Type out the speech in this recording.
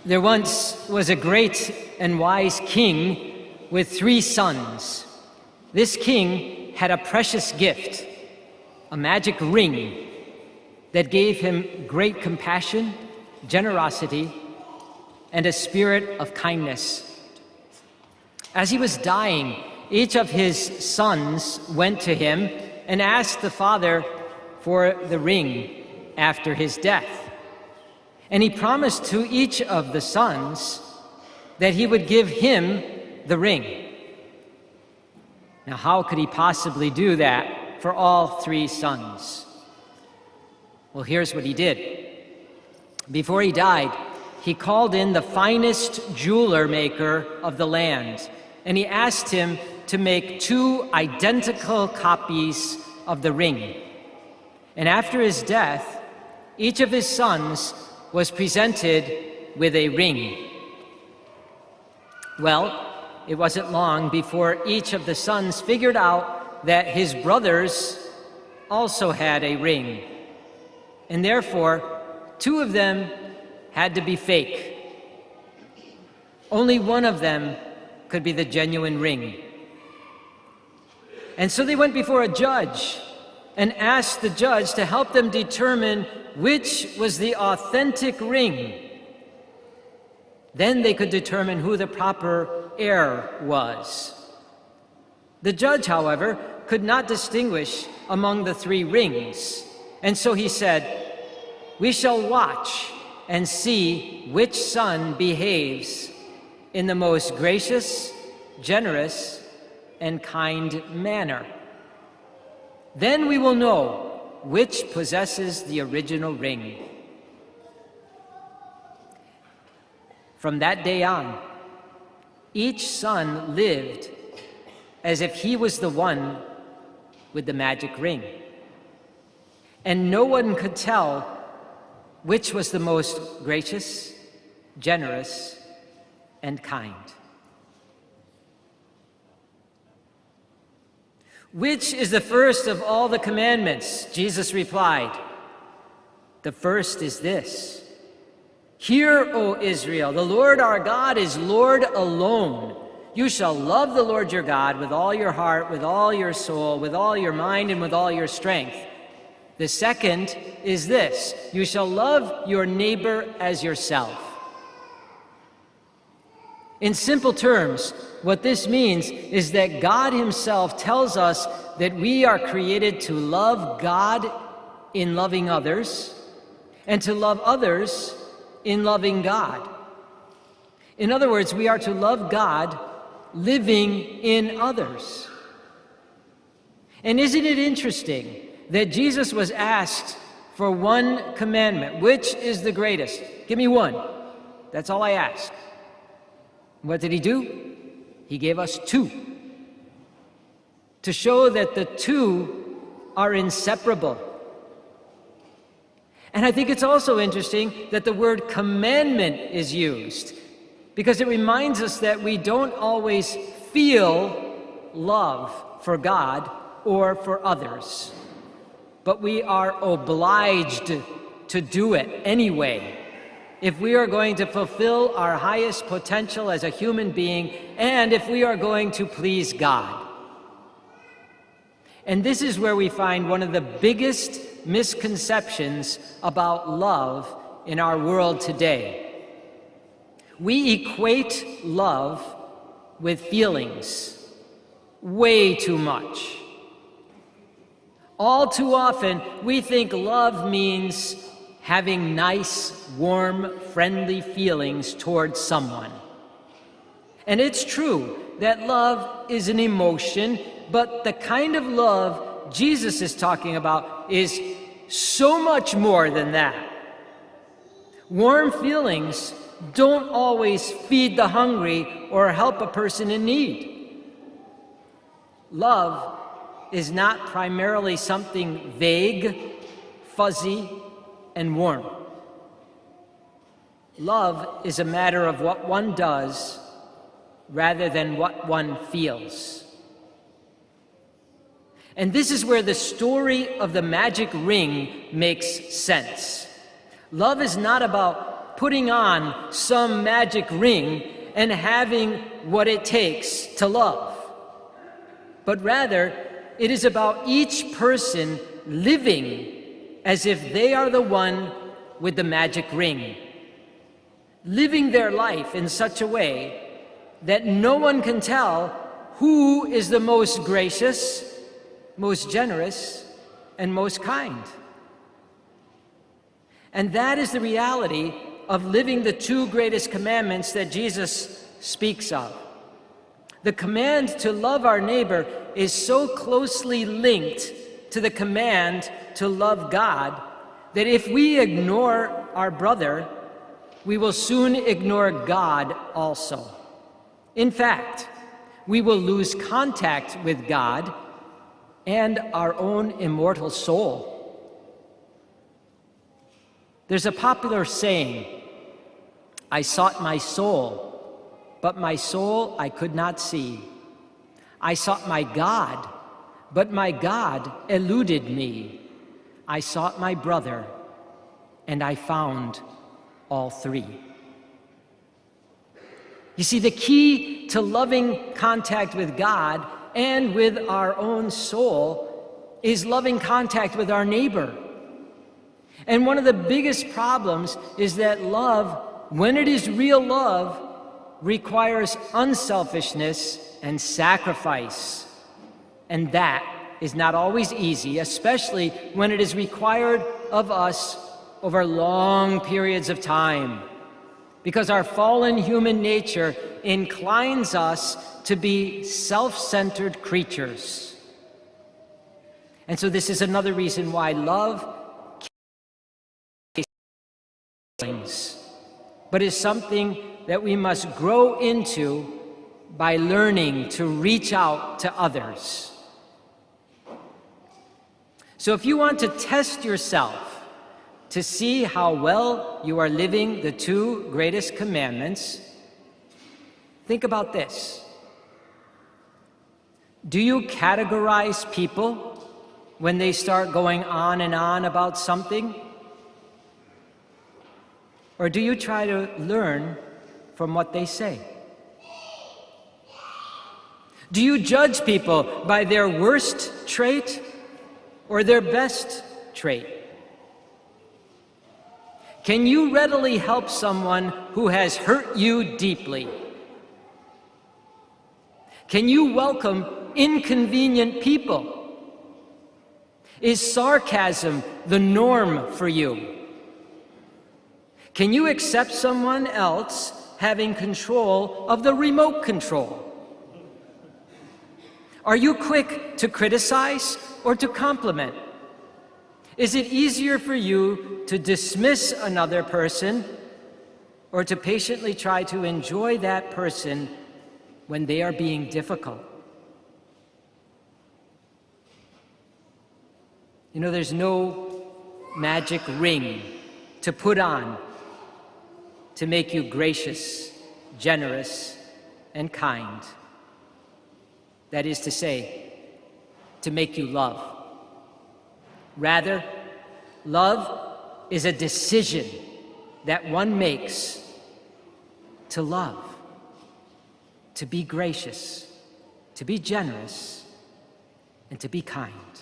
There once was a great and wise king with 3 sons. This king had a precious gift, a magic ring that gave him great compassion, generosity, and a spirit of kindness. As he was dying, each of his sons went to him and asked the father for the ring after his death. And he promised to each of the sons that he would give him the ring. Now, how could he possibly do that for all 3 sons? Well, here's what he did. Before he died, he called in the finest jeweler maker of the land, and he asked him to make 2 identical copies of the ring. And after his death, each of his sons was presented with a ring. Well, it wasn't long before each of the sons figured out that his brothers also had a ring, and therefore 2 of them had to be fake. Only one of them could be the genuine ring. And so they went before a judge and asked the judge to help them determine which was the authentic ring. Then they could determine who the proper heir was. The judge, however, could not distinguish among the 3 rings, and so he said, "We shall watch and see which son behaves in the most gracious, generous, and kind manner. Then we will know which possesses the original ring." From that day on, each son lived as if he was the one with the magic ring. And no one could tell which was the most gracious, generous, and kind. "Which is the first of all the commandments?" Jesus replied. "The first is this: Hear, O Israel, the Lord our God is Lord alone. You shall love the Lord your God with all your heart, with all your soul, with all your mind, and with all your strength. The second is this: you shall love your neighbor as yourself." In simple terms, what this means is that God himself tells us that we are created to love God in loving others, and to love others in loving God. In other words, we are to love God living in others. And isn't it interesting that Jesus was asked for one commandment? Which is the greatest? Give me one. That's all I asked. What did he do? He gave us 2, to show that the 2 are inseparable. And I think it's also interesting that the word commandment is used, because it reminds us that we don't always feel love for God or for others, but we are obliged to do it anyway, if we are going to fulfill our highest potential as a human being, and if we are going to please God. And this is where we find one of the biggest misconceptions about love in our world today. We equate love with feelings way too much. All too often, we think love means having nice, warm, friendly feelings towards someone. And it's true that love is an emotion, but the kind of love Jesus is talking about is so much more than that. Warm feelings don't always feed the hungry or help a person in need. Love is not primarily something vague, fuzzy, and warm. Love is a matter of what one does rather than what one feels. And this is where the story of the magic ring makes sense. Love is not about putting on some magic ring and having what it takes to love, but rather it is about each person living as if they are the one with the magic ring, living their life in such a way that no one can tell who is the most gracious, most generous, and most kind. And that is the reality of living the two greatest commandments that Jesus speaks of. The command to love our neighbor is so closely linked to the command to love God that if we ignore our brother, we will soon ignore God also. In fact, we will lose contact with God and our own immortal soul. There's a popular saying, "I sought my soul, but my soul I could not see. I sought my God, but my God eluded me. I sought my brother, and I found all three." You see, the key to loving contact with God and with our own soul is loving contact with our neighbor. And one of the biggest problems is that love, when it is real love, requires unselfishness and sacrifice. And that is not always easy, especially when it is required of us over long periods of time, because our fallen human nature inclines us to be self-centered creatures. And so this is another reason why love but is something that we must grow into by learning to reach out to others. So if you want to test yourself to see how well you are living the two greatest commandments, think about this. Do you categorize people when they start going on and on about something? Or do you try to learn from what they say? Do you judge people by their worst trait or their best trait? Can you readily help someone who has hurt you deeply? Can you welcome inconvenient people? Is sarcasm the norm for you? Can you accept someone else having control of the remote control? Are you quick to criticize or to compliment? Is it easier for you to dismiss another person or to patiently try to enjoy that person when they are being difficult? You know, there's no magic ring to put on to make you gracious, generous, and kind. That is to say, to make you love. Rather, love is a decision that one makes to love, to be gracious, to be generous, and to be kind.